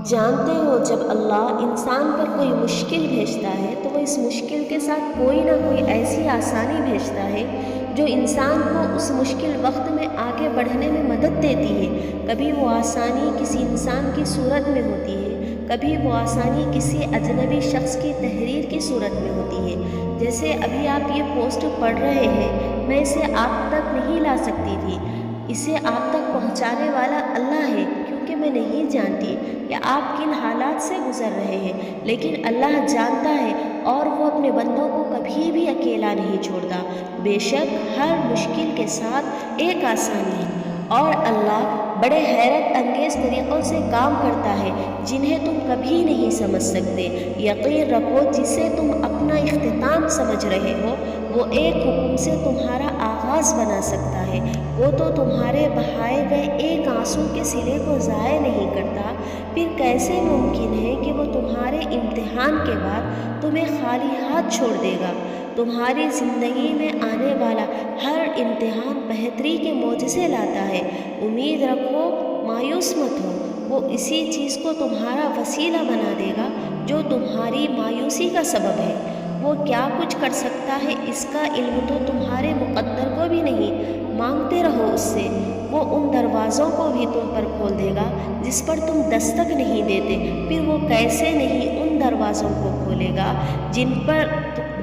جانتے ہو جب اللہ انسان پر کوئی مشکل بھیجتا ہے تو وہ اس مشکل کے ساتھ کوئی نہ کوئی ایسی آسانی بھیجتا ہے جو انسان کو اس مشکل وقت میں آگے بڑھنے میں مدد دیتی ہے۔ کبھی وہ آسانی کسی انسان کی صورت میں ہوتی ہے، کبھی وہ آسانی کسی اجنبی شخص کی تحریر کی صورت میں ہوتی ہے۔ جیسے ابھی آپ یہ پوسٹ پڑھ رہے ہیں، میں اسے آپ تک نہیں لا سکتی تھی، اسے آپ تک پہنچانے والا اللہ ہے، کیونکہ میں نہیں جانتی کہ آپ کن حالات سے گزر رہے ہیں، لیکن اللہ جانتا ہے اور وہ اپنے بندوں کو کبھی بھی اکیلا نہیں چھوڑتا۔ بے شک ہر مشکل کے ساتھ ایک آسانی ہے، اور اللہ بڑے حیرت انگیز طریقوں سے کام کرتا ہے جنہیں تم کبھی نہیں سمجھ سکتے۔ یقین رکھو جسے تم اپنا اختتام سمجھ رہے ہو وہ ایک حکم سے تمہارا آغاز بنا سکتا ہے۔ وہ تو تمہارے بہائے گئے ایک آنسو کے صلے کو ضائع نہیں کرتا، پھر کیسے ممکن ہے کہ وہ تمہارے امتحان کے بعد تمہیں خالی ہاتھ چھوڑ دے گا؟ تمہاری زندگی میں آنے والا ہر امتحان بہتری کے معجزے لاتا ہے۔ امید رکھو، مایوس مت ہو، وہ اسی چیز کو تمہارا وسیلہ بنا دے گا جو تمہاری مایوسی کا سبب ہے۔ وہ کیا کچھ کر سکتا ہے اس کا علم تو تمہارے مقدر کو بھی نہیں۔ مانگتے رہو اس سے، وہ ان دروازوں کو بھی تم پر کھول دے گا جس پر تم دستک نہیں دیتے۔ پھر وہ کیسے نہیں ان دروازوں کو کھولے گا جن پر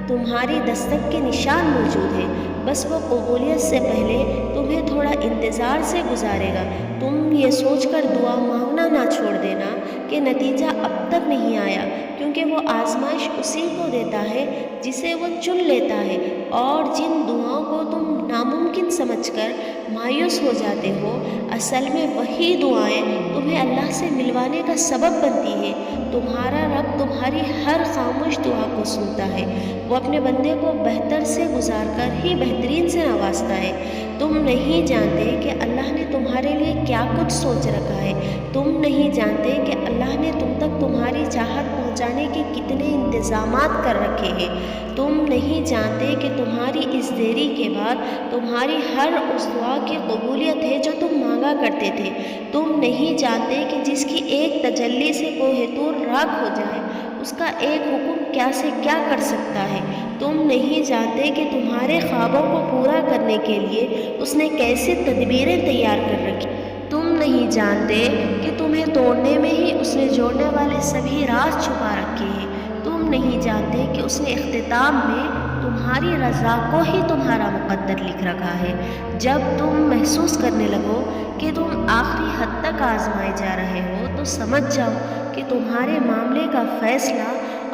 تمہاری دستک کے نشان موجود ہیں۔ بس وہ قبولیت سے پہلے تمہیں تھوڑا انتظار سے گزارے گا۔ تم یہ سوچ کر دعا مانگنا نہ چھوڑ دینا کہ نتیجہ اب تک نہیں آیا، کیونکہ وہ آزمائش اسی کو دیتا ہے جسے وہ چن لیتا ہے، اور جن دعاؤں کو تم ناممکن سمجھ کر مایوس ہو جاتے ہو، اصل میں وہی دعائیں تمہیں اللہ سے ملوانے کا سبب بنتی ہے۔ تمہارا رب تمہاری ہر خاموش دعا کو سنتا ہے، وہ اپنے بندے کو بہتر سے گزار کر ہی بہترین سے نوازتا ہے۔ تم نہیں جانتے کہ اللہ نے تمہارے لیے کیا کچھ سوچ رکھا ہے، تم نہیں جانتے کہ اللہ نے تم تک تمہاری چاہت پہنچانے کے کتنے انتظامات کر رکھے ہیں۔ تم نہیں جانتے کہ تمہاری اس دیری کے بعد تمہاری ہر اس دعا کی قبولیت ہے جو تم مانگا کرتے تھے۔ تم نہیں جانتے کہ جس کی ایک تجلی سے کوہ طور راکھ ہو جائے، اس کا ایک حکم کیا سے کیا کر سکتا ہے۔ تم نہیں جانتے کہ تمہارے خوابوں کو پورا کرنے کے لیے اس نے کیسے تدبیریں تیار کر رکھی۔ تم نہیں جانتے کہ تمہیں توڑنے میں ہی اس نے جوڑنے والے سبھی راز چھپا رکھے ہیں۔ تم نہیں جانتے کہ اس نے اختتام میں تمہاری رضا کو ہی تمہارا مقدر لکھ رکھا ہے۔ جب تم محسوس کرنے لگو کہ تم آخری حد تک آزمائے جا رہے ہو تو سمجھ جاؤ کہ تمہارے معاملے کا فیصلہ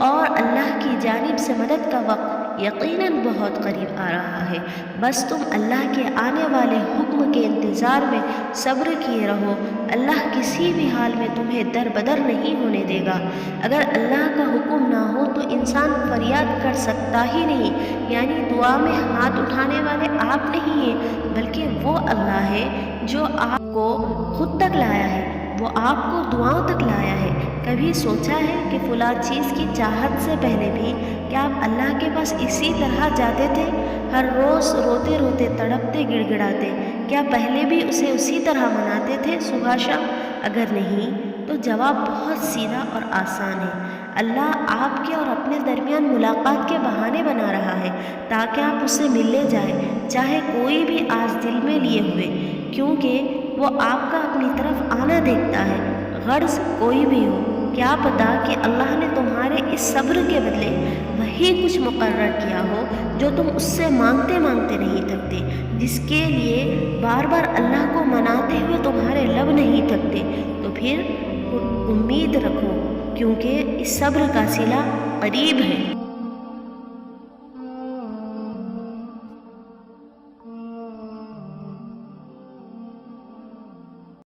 اور اللہ کی جانب سے مدد کا وقت یقیناً بہت قریب آ رہا ہے۔ بس تم اللہ کے آنے والے حکم کے انتظار میں صبر کیے رہو۔ اللہ کسی بھی حال میں تمہیں در بدر نہیں ہونے دے گا۔ اگر اللہ کا حکم نہ ہو تو انسان فریاد کر سکتا ہی نہیں، یعنی دعا میں ہاتھ اٹھانے والے آپ نہیں ہیں، بلکہ وہ اللہ ہے جو آپ کو خود تک لایا ہے، وہ آپ کو دعاؤں تک لایا ہے۔ کبھی سوچا ہے کہ فلاں چیز کی چاہت سے پہلے بھی کیا آپ اللہ کے پاس اسی طرح جاتے تھے، ہر روز روتے روتے تڑپتے گڑ گڑاتے؟ کیا پہلے بھی اسے اسی طرح مناتے تھے صبح شام؟ اگر نہیں تو جواب بہت سیدھا اور آسان ہے۔ اللہ آپ کے اور اپنے درمیان ملاقات کے بہانے بنا رہا ہے تاکہ آپ اس سے ملنے جائیں، چاہے کوئی بھی آس دل میں لیے ہوئے، کیونکہ وہ آپ کا اپنی طرف آنا دیکھتا ہے، غرض کوئی بھی ہو۔ کیا پتہ کہ اللہ نے تمہارے اس صبر کے بدلے وہی کچھ مقرر کیا ہو جو تم اس سے مانگتے مانگتے نہیں تھکتے، جس کے لیے بار بار اللہ کو مناتے ہوئے تمہارے لب نہیں تھکتے۔ تو پھر امید رکھو، کیونکہ اس صبر کا صلہ قریب ہے۔